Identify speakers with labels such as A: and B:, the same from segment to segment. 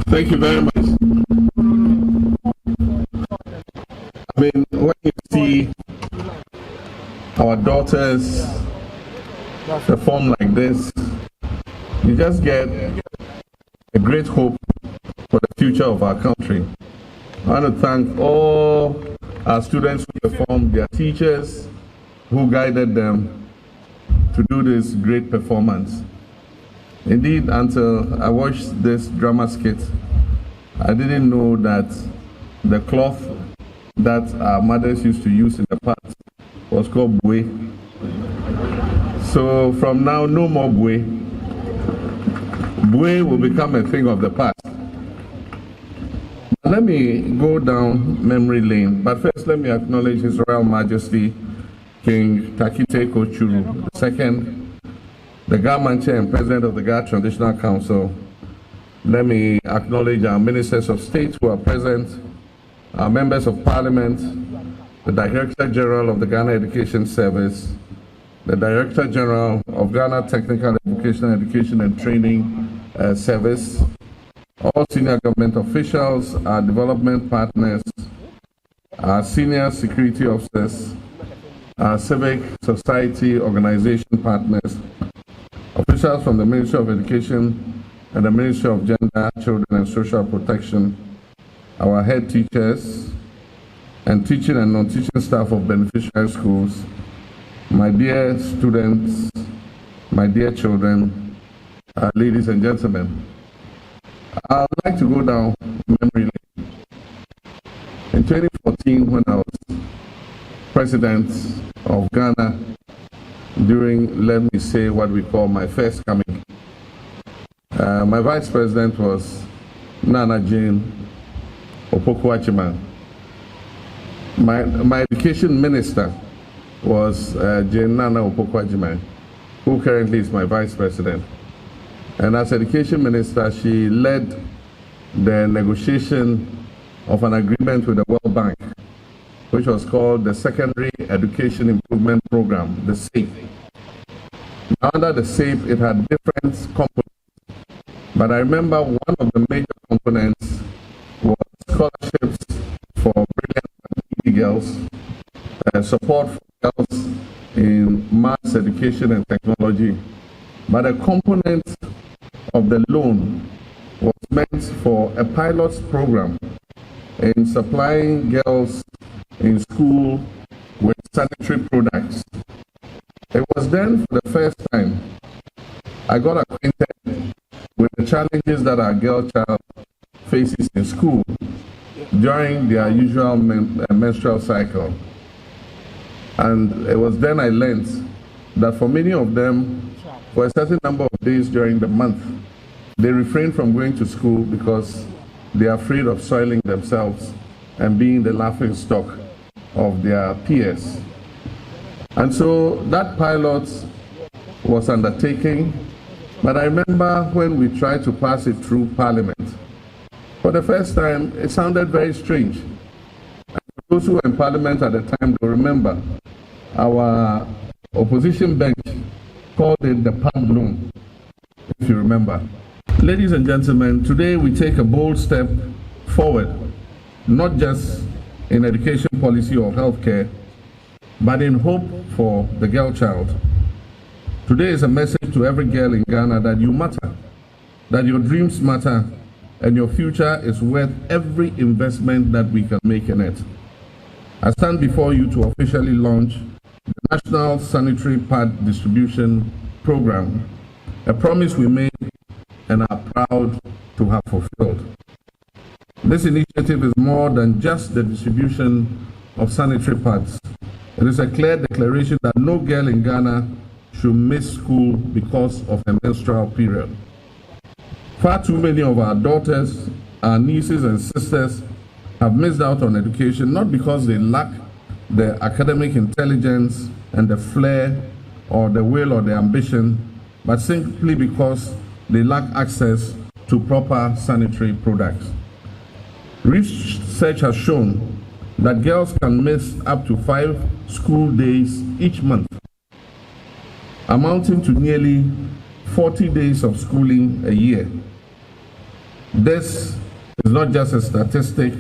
A: Thank you very much. I mean, when you see our daughters perform like this, you just get a great hope for the future of our country. I want to thank all our students who performed, their teachers who guided them to do this great performance. Indeed, until I watched this drama skit, I didn't know that the cloth that our mothers used to use in the past was called boué. So from now, no more boué. Boué will become a thing of the past. Let me go down memory lane, but first let me acknowledge His Royal Majesty King Takite Kochuru II, the Ghana Chair and President of the Ghana Transitional Council. Let me acknowledge our Ministers of State who are present, our Members of Parliament, the Director General of the Ghana Education Service, the Director General of Ghana Technical Education and Training Service, all senior government officials, our development partners, our senior security officers, our civic society organization partners, officials from the Ministry of Education and the Ministry of Gender, Children and Social Protection, our head teachers, and teaching and non-teaching staff of beneficiary schools, my dear students, my dear children, ladies and gentlemen. I'd like to go down memory lane. In 2014, when I was president of Ghana, during, let me say, what we call my first coming, my vice president was Nana Jane Opoku-Achiman. My education minister was Jane Nana Opoku-Achiman, who currently is my vice president. And as education minister, she led the negotiation of an agreement with the World Bank, which was called the Secondary Education Improvement Program, the SAPE. Now, under the SAPE, it had different components, but I remember one of the major components was scholarships for brilliant and needy girls, support for girls in maths, education, and technology. But a component of the loan was meant for a pilot program in supplying girls in school with sanitary products. It was then for the first time I got acquainted with the challenges that our girl child faces in school during their usual menstrual cycle. And it was then I learned that for many of them, for a certain number of days during the month, they refrain from going to school because they are afraid of soiling themselves and being the laughing stock of their peers. And so that pilot was undertaken, but I remember when we tried to pass it through Parliament, for the first time, it sounded very strange. And for those who were in Parliament at the time, they'll remember our opposition bench called it the PAD loan, if you remember. Ladies and gentlemen, today we take a bold step forward, not just in education policy or healthcare, but in hope for the girl child. Today is a message to every girl in Ghana that you matter, that your dreams matter, and your future is worth every investment that we can make in it. I stand before you to officially launch the National Sanitary Pad Distribution Program, a promise we made and are proud to have fulfilled. This initiative is more than just the distribution of sanitary pads. It is a clear declaration that no girl in Ghana should miss school because of her menstrual period. Far too many of our daughters, our nieces and sisters have missed out on education, not because they lack the academic intelligence and the flair or the will or the ambition, but simply because they lack access to proper sanitary products. Research has shown that girls can miss up to 5 school days each month, amounting to nearly 40 days of schooling a year. This is not just a statistic,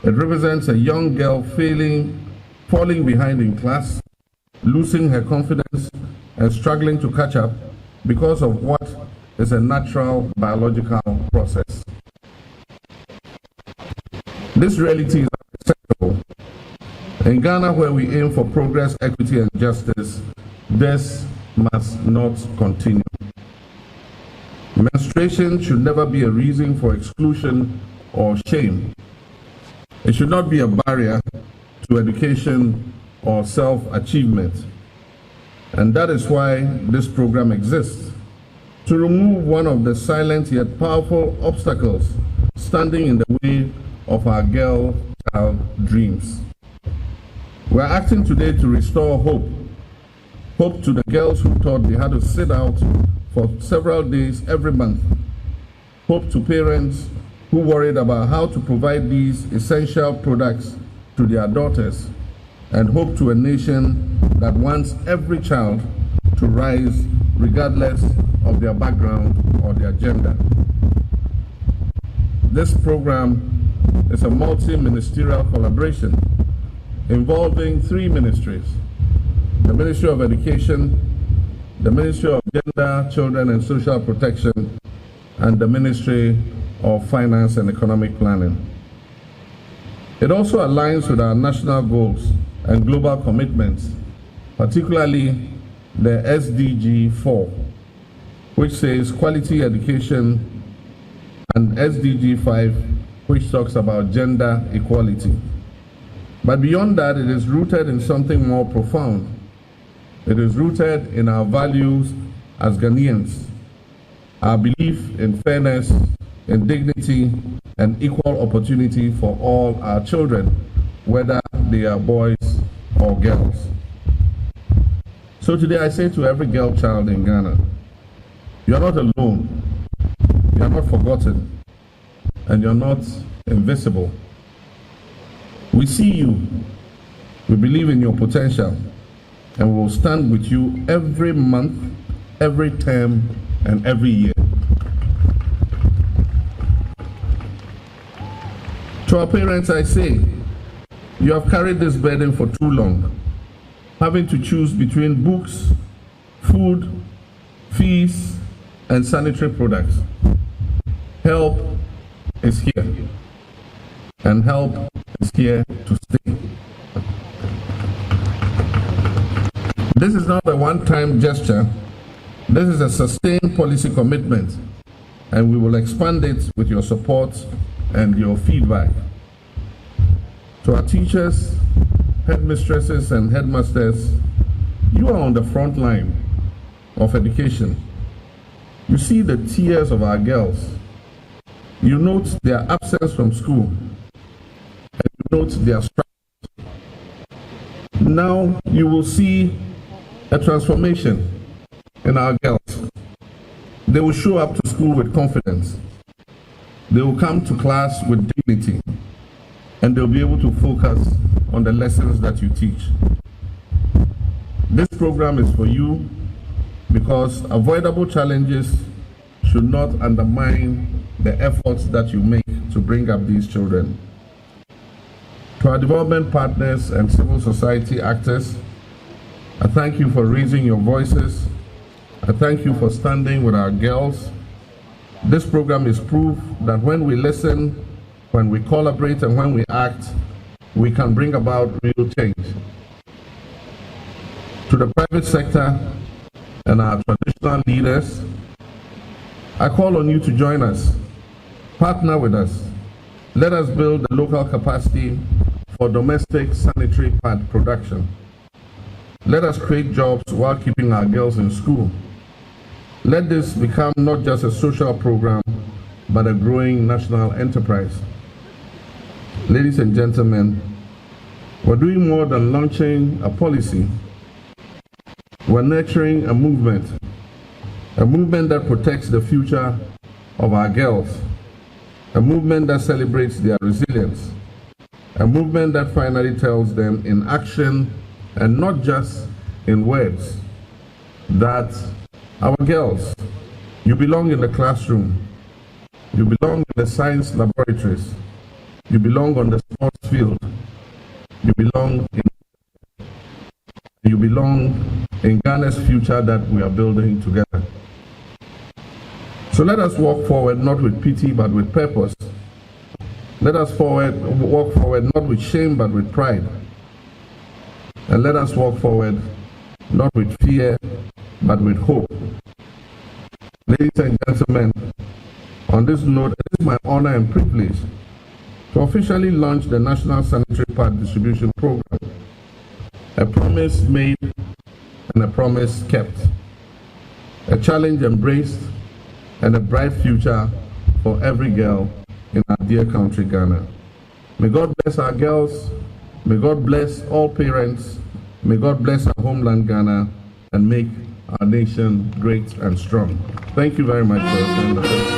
A: it represents a young girl falling behind in class, losing her confidence, and struggling to catch up because of what is a natural biological process. This reality is unacceptable. In Ghana, where we aim for progress, equity, and justice, this must not continue. Menstruation should never be a reason for exclusion or shame. It should not be a barrier to education or self-achievement. And that is why this program exists, to remove one of the silent yet powerful obstacles standing in the way of our girl-child dreams. We are acting today to restore hope. Hope to the girls who thought they had to sit out for several days every month. Hope to parents who worried about how to provide these essential products to their daughters. And hope to a nation that wants every child to rise regardless of their background or their gender. This program is a multi-ministerial collaboration involving 3 ministries: the Ministry of Education, the Ministry of Gender, Children and Social Protection, and the Ministry of Finance and Economic Planning. It also aligns with our national goals and global commitments, particularly the SDG 4, which says quality education, and SDG 5, which talks about gender equality. But beyond that, it is rooted in something more profound. It is rooted in our values as Ghanaians, our belief in fairness, in dignity, and equal opportunity for all our children, whether they are boys or girls. So today I say to every girl child in Ghana, you are not alone, you are not forgotten, and you're not invisible. We see you, we believe in your potential, and we will stand with you every month, every term, and every year. To our parents I say, you have carried this burden for too long, having to choose between books, food, fees, and sanitary products. Help is here, and help is here to stay. This is not a one-time gesture. This is a sustained policy commitment, and we will expand it with your support and your feedback. To our teachers, headmistresses, and headmasters, you are on the front line of education. You see the tears of our girls. You note their absence from school, and you note their struggles. Now you will see a transformation in our girls. They will show up to school with confidence. They will come to class with dignity, and they'll be able to focus on the lessons that you teach. This program is for you because avoidable challenges should not undermine the efforts that you make to bring up these children. To our development partners and civil society actors, I thank you for raising your voices. I thank you for standing with our girls. This program is proof that when we listen, when we collaborate, and when we act, we can bring about real change. To the private sector and our traditional leaders, I call on you to join us, partner with us. Let us build the local capacity for domestic sanitary pad production. Let us create jobs while keeping our girls in school. Let this become not just a social program, but a growing national enterprise. Ladies and gentlemen, we're doing more than launching a policy. We're nurturing a movement that protects the future of our girls, a movement that celebrates their resilience, a movement that finally tells them in action and not just in words that our girls You belong in the classroom. You belong in the science laboratories. You belong on the sports field. You belong in Ghana's future that we are building together. So let us walk forward not with pity but with purpose. Let us walk forward not with shame but with pride. And let us walk forward not with fear but with hope. Ladies and gentlemen, on this note, it is my honor and privilege to officially launch the National Sanitary Pad Distribution Program. A promise made and a promise kept. A challenge embraced and a bright future for every girl in our dear country, Ghana. May God bless our girls. May God bless all parents. May God bless our homeland, Ghana, and make our nation great and strong. Thank you very much for your time.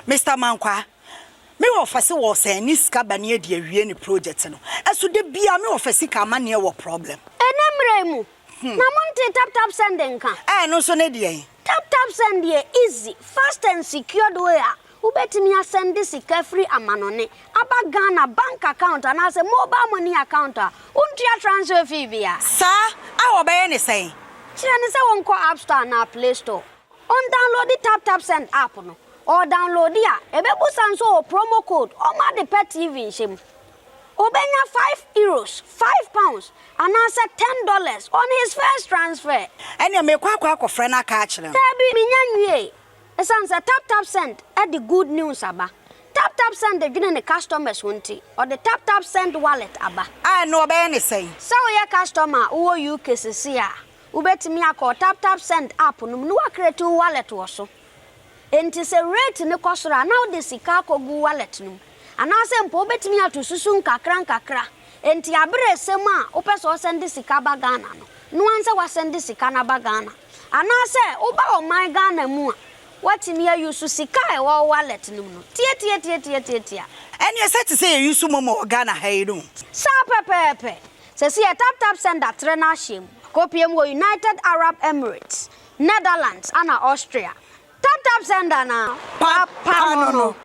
B: Mr. Mankwa, me office was a niska banye de awie ni project no. Eso de bia me office ka mane wo problem.
C: Enemremu. Na monte tap sending kan.
B: No so ne de.
C: Tap send dey easy, fast and secured way a. Ubetimi asend sika free amanone. Aba Ghana bank account and as a mobile money account. Untia transfer fee bia.
B: Sir, awo be ne say.
C: Chira ne say won ko App Store na Play Store. On download the tap send app no. Or download ya ebebu sanso promo code or ma the pet TV shim obenya €5 £5 and answer $10 on his first transfer
B: ene me kwa friend aka akire
C: tabi minyanwie esansa tap send at the good news aba tap send the gene the customers wonti or the tap send wallet aba
B: no be any say
C: so your customer wo UK sisia ubetimi akọ tap send app no no create wallet wo so. Enti se rate ne kosora now the sika kogu wallet no anase mpo betimi atosusu nkakra enti abere sem a opeso send sika ba Ghana no anse wa send sika na ba Ghana anase oba o my Ghana mu a watimi ayusu sika e wo wallet no tie
B: eni set say yusu momo Ghana ha no
C: sa pepepe se si tap send atre na shem Kopium wo United Arab Emirates, Netherlands, and Austria. Tap send now.
B: Papa no.